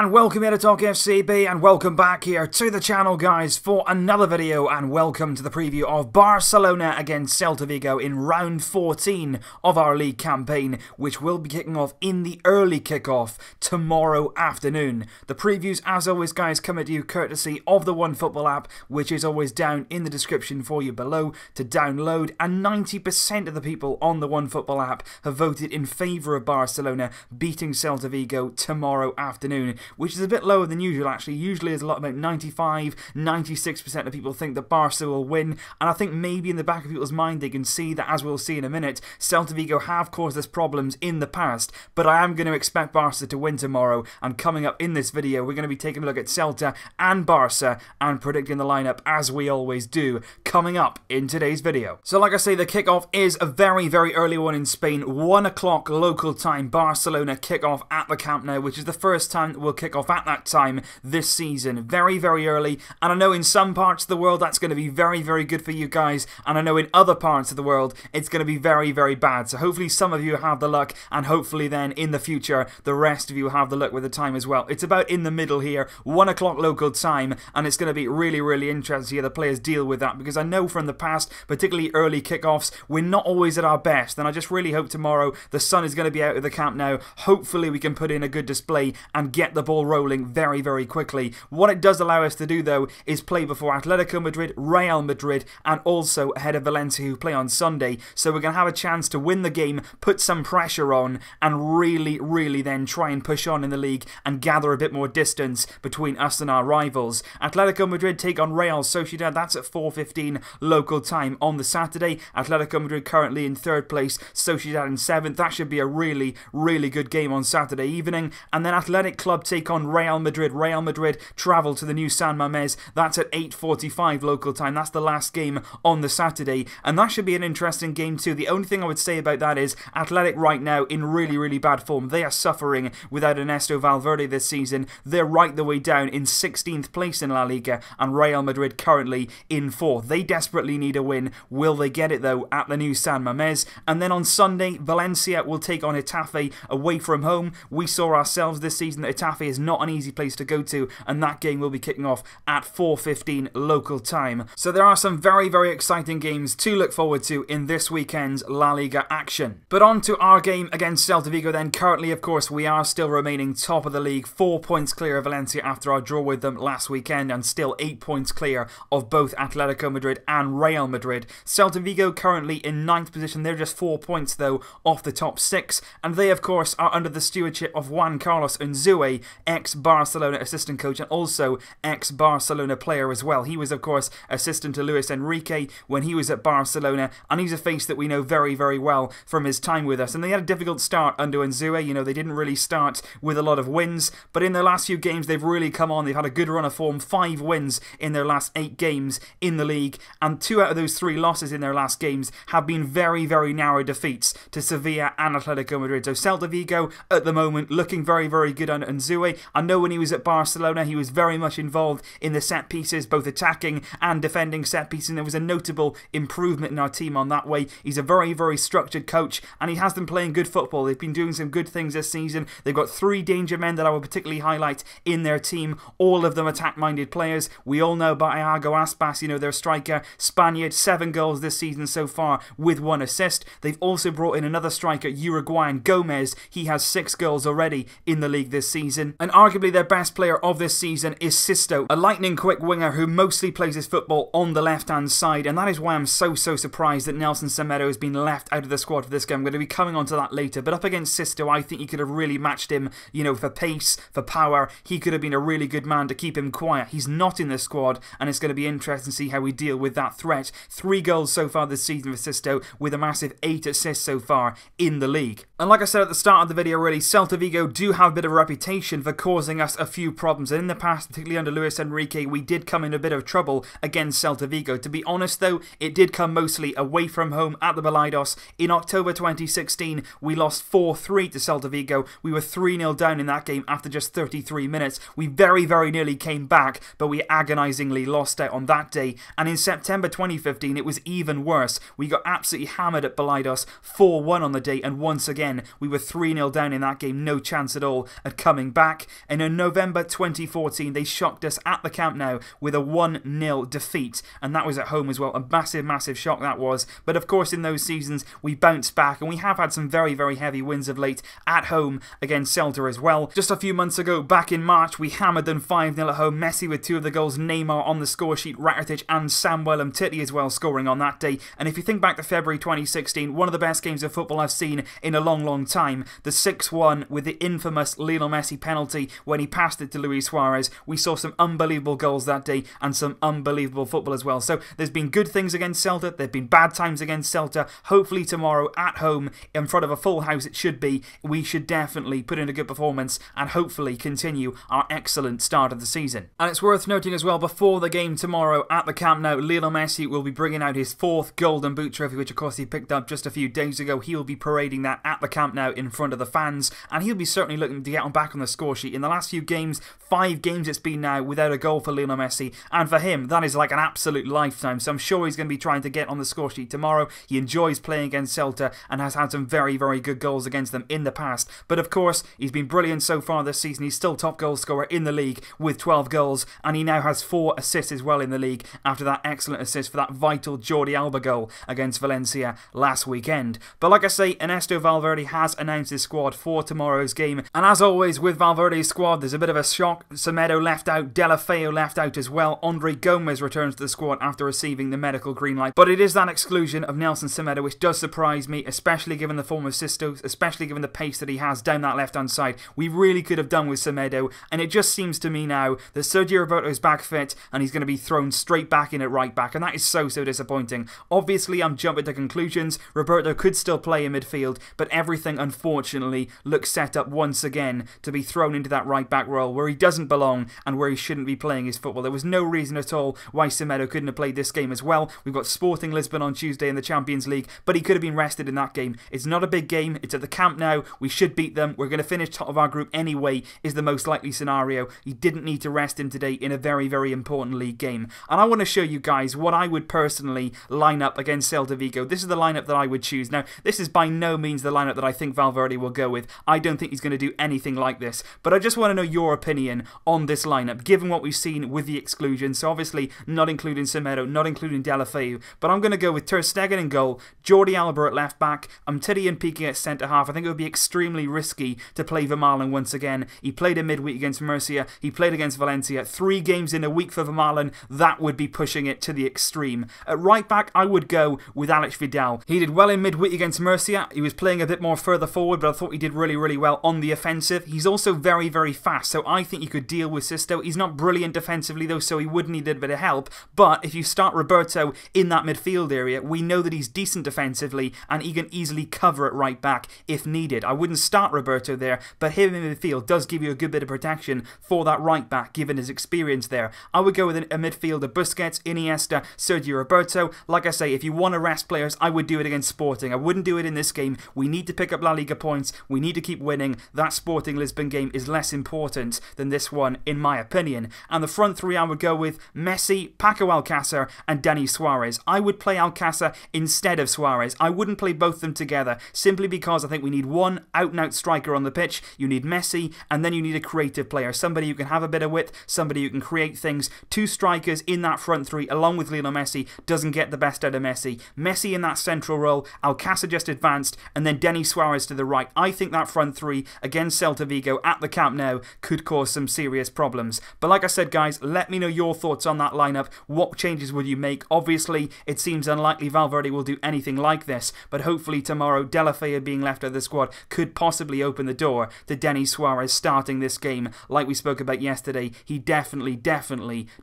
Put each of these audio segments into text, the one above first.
And welcome here to Talk FCB, and welcome back here to the channel, guys, for another video, and welcome to the preview of Barcelona against Celta Vigo in round 14 of our league campaign, which will be kicking off in the early kickoff tomorrow afternoon. The previews, as always, guys, come at you courtesy of the OneFootball app, which is always down in the description for you below to download, and 90% of the people on the OneFootball app have voted in favour of Barcelona beating Celta Vigo tomorrow afternoon, which is a bit lower than usual, actually. Usually there's a lot, about 95-96% of people think that Barca will win, and I think maybe in the back of people's mind they can see that, as we'll see in a minute, Celta Vigo have caused us problems in the past, but I am going to expect Barca to win tomorrow. And coming up in this video, we're going to be taking a look at Celta and Barca and predicting the lineup, as we always do, coming up in today's video. So like I say, the kickoff is a very, very early one in Spain. 1 o'clock local time, Barcelona kickoff at the Camp Nou, which is the first time that we'll kick off at that time this season. Very, very early, and I know in some parts of the world that's going to be very, very good for you guys, and I know in other parts of the world it's going to be very, very bad. So hopefully some of you have the luck, and hopefully then in the future the rest of you have the luck with the time as well. It's about in the middle here, 1 o'clock local time, and it's going to be really, really interesting to see how the players deal with that, because I know from the past, particularly early kickoffs, we're not always at our best, and I just really hope tomorrow the sun is going to be out of the Camp Nou. Hopefully we can put in a good display and get the ball rolling very, very quickly. What it does allow us to do, though, is play before Atletico Madrid, Real Madrid, and also ahead of Valencia, who play on Sunday. So we're going to have a chance to win the game, put some pressure on, and really, really then try and push on in the league and gather a bit more distance between us and our rivals. Atletico Madrid take on Real Sociedad. That's at 4:15 local time on the Saturday. Atletico Madrid currently in 3rd place, Sociedad in 7th. That should be a really, really good game on Saturday evening. And then Athletic Club take on Real Madrid. Real Madrid travel to the new San Mamés. That's at 8:45 local time. That's the last game on the Saturday, and that should be an interesting game too. The only thing I would say about that is Athletic right now in really, really bad form. They are suffering without Ernesto Valverde this season. They're right the way down in 16th place in La Liga, and Real Madrid currently in 4th. They desperately need a win. Will they get it, though, at the new San Mamés? And then on Sunday, Valencia will take on Getafe away from home. We saw ourselves this season that Getafe is not an easy place to go to, and that game will be kicking off at 4:15 local time. So there are some very, very exciting games to look forward to in this weekend's La Liga action. But on to our game against Celta Vigo then. Currently, of course, we are still remaining top of the league, 4 points clear of Valencia after our draw with them last weekend, and still 8 points clear of both Atletico Madrid and Real Madrid. Celta Vigo currently in 9th position. They're just 4 points, though, off the top 6, and they, of course, are under the stewardship of Juan Carlos Unzue, ex-Barcelona assistant coach, and also ex-Barcelona player as well. He was, of course, assistant to Luis Enrique when he was at Barcelona, and he's a face that we know very, very well from his time with us. And they had a difficult start under Unzue. You know, they didn't really start with a lot of wins, but in their last few games they've really come on. They've had a good run of form, 5 wins in their last 8 games in the league, and 2 out of those 3 losses in their last games have been very, very narrow defeats to Sevilla and Atletico Madrid. So Celta Vigo at the moment looking very, very good under Unzue. I know when he was at Barcelona he was very much involved in the set pieces, both attacking and defending set pieces, and there was a notable improvement in our team on that way. He's a very, very structured coach, and he has them playing good football. They've been doing some good things this season. They've got 3 danger men that I would particularly highlight in their team, all of them attack-minded players. We all know about Iago Aspas, you know, their striker, Spaniard, 7 goals this season so far with 1 assist. They've also brought in another striker, Uruguayan Gomez. He has 6 goals already in the league this season, and arguably their best player of this season is Sisto, a lightning-quick winger who mostly plays his football on the left-hand side, and that is why I'm so surprised that Nelson Semedo has been left out of the squad for this game. I'm going to be coming on to that later, but up against Sisto, I think he could have really matched him, you know, for pace, for power. He could have been a really good man to keep him quiet. He's not in the squad, and it's going to be interesting to see how we deal with that threat. 3 goals so far this season for Sisto, with a massive 8 assists so far in the league. And like I said at the start of the video, really, Celta Vigo do have a bit of a reputation for causing us a few problems, and in the past, particularly under Luis Enrique, we did come in a bit of trouble against Celta Vigo. To be honest, though, it did come mostly away from home at the Balaidos. In October 2016, we lost 4-3 to Celta Vigo. We were 3-0 down in that game after just 33 minutes. We very, very nearly came back, but we agonisingly lost out on that day. And in September 2015, it was even worse. We got absolutely hammered at Balaidos, 4-1 on the day, and once again, we were 3-0 down in that game. No chance at all at coming back. back, and in November 2014 they shocked us at the Camp Nou with a 1-0 defeat, and that was at home as well. A massive shock that was. But of course in those seasons we bounced back, and we have had some very heavy wins of late at home against Celta as well. Just a few months ago, back in March, we hammered them 5-0 at home. Messi with 2 of the goals, Neymar on the score sheet, Rakitic and Samuel Umtiti as well scoring on that day. And if you think back to February 2016, one of the best games of football I've seen in a long time, the 6-1 with the infamous Lionel Messi penalty when he passed it to Luis Suarez. We saw some unbelievable goals that day and some unbelievable football as well. So there's been good things against Celta, there've been bad times against Celta. Hopefully tomorrow at home in front of a full house, it should be, we should definitely put in a good performance and hopefully continue our excellent start of the season. And it's worth noting as well, before the game tomorrow at the Camp Nou, Lionel Messi will be bringing out his 4th Golden Boot trophy, which of course he picked up just a few days ago. He'll be parading that at the Camp Nou in front of the fans, and he'll be certainly looking to get on back on the score sheet. In the last few games, 5 games it's been now without a goal for Lionel Messi, and for him that is like an absolute lifetime, so I'm sure he's going to be trying to get on the score sheet tomorrow. He enjoys playing against Celta and has had some very good goals against them in the past, but of course he's been brilliant so far this season. He's still top goal scorer in the league with 12 goals, and he now has 4 assists as well in the league after that excellent assist for that vital Jordi Alba goal against Valencia last weekend. But like I say, Ernesto Valverde has announced his squad for tomorrow's game, and as always with Valverde's squad, there's a bit of a shock. Semedo left out, Deulofeu left out as well. Andre Gomez returns to the squad after receiving the medical green light, but it is that exclusion of Nelson Semedo which does surprise me, especially given the form of Sistos, especially given the pace that he has down that left hand side. We really could have done with Semedo, and it just seems to me now that Sergio Roberto is back fit and he's going to be thrown straight back in at right back, and that is so disappointing. Obviously I'm jumping to conclusions. Roberto could still play in midfield, but everything unfortunately looks set up once again to be thrown into that right back role where he doesn't belong and where he shouldn't be playing his football. There was no reason at all why Semedo couldn't have played this game as well. We've got Sporting Lisbon on Tuesday in the Champions League, but he could have been rested in that game. It's not a big game, it's at the Camp Nou, we should beat them, we're going to finish top of our group anyway, is the most likely scenario. He didn't need to rest him today in a very important league game. And I want to show you guys what I would personally line up against Celta Vigo. This is the lineup that I would choose. Now, this is by no means the lineup that I think Valverde will go with. I don't think he's going to do anything like this, but I just want to know your opinion on this lineup, given what we've seen with the exclusion. So obviously not including Semedo, not including Deulofeu, but I'm going to go with Ter Stegen in goal, Jordi Alba at left back, Umtiti and Piqué at centre half. I think it would be extremely risky to play Vermaelen once again. He played in midweek against Murcia, he played against Valencia, 3 games in a week for Vermaelen. That would be pushing it to the extreme. At right back, I would go with Alex Vidal. He did well in midweek against Murcia. He was playing a bit more further forward, but I thought he did really well on the offensive. He's also very fast, so I think you could deal with Sisto. He's not brilliant defensively though, so he would need a bit of help, but if you start Roberto in that midfield area, we know that he's decent defensively and he can easily cover at right back if needed. I wouldn't start Roberto there, but him in midfield does give you a good bit of protection for that right back given his experience there. I would go with a midfielder, Busquets, Iniesta, Sergio Roberto. Like I say, if you want to rest players, I would do it against Sporting. I wouldn't do it in this game. We need to pick up La Liga points. We need to keep winning. That Sporting Lisbon game is less important than this one, in my opinion. And the front three I would go with Messi, Paco Alcácer and Denis Suarez. I would play Alcácer instead of Suarez. I wouldn't play both of them together, simply because I think we need one out-and-out striker on the pitch. You need Messi, and then you need a creative player. Somebody who can have a bit of width, somebody who can create things. 2 strikers in that front three, along with Lionel Messi, doesn't get the best out of Messi. Messi in that central role, Alcácer just advanced, and then Denis Suarez to the right. I think that front three against Celta Vigo at the Camp Nou could cause some serious problems. But like I said, guys, let me know your thoughts on that lineup. What changes would you make? Obviously, it seems unlikely Valverde will do anything like this, but hopefully tomorrow, Deulofeu being left out of the squad could possibly open the door to Denis Suarez starting this game. Like we spoke about yesterday, he definitely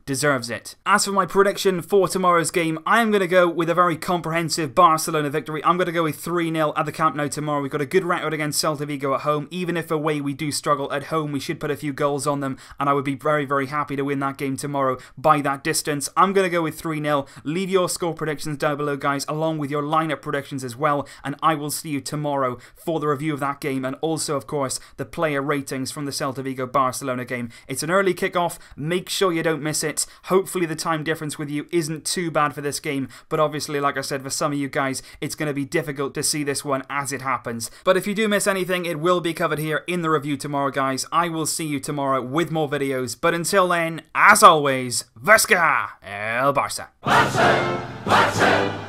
deserves it. As for my prediction for tomorrow's game, I am going to go with a very comprehensive Barcelona victory. I'm going to go with 3-0 at the Camp Nou tomorrow. We've got a good record against Celta Vigo at home. Even if away we do struggle, at home we should put a few goals on them, and I would be very happy to win that game tomorrow by that distance. I'm going to go with 3-0. Leave your score predictions down below, guys, along with your lineup predictions as well, and I will see you tomorrow for the review of that game, and also, of course, the player ratings from the Celta Vigo Barcelona game. It's an early kickoff. Make sure you don't miss it. Hopefully the time difference with you isn't too bad for this game, but obviously, like I said, for some of you guys, it's going to be difficult to see this one as it happens. But if you do miss anything, it will be covered here in the review tomorrow, guys. guys. I will see you tomorrow with more videos. But until then, as always, Vesca el Barça. Barça! Barça!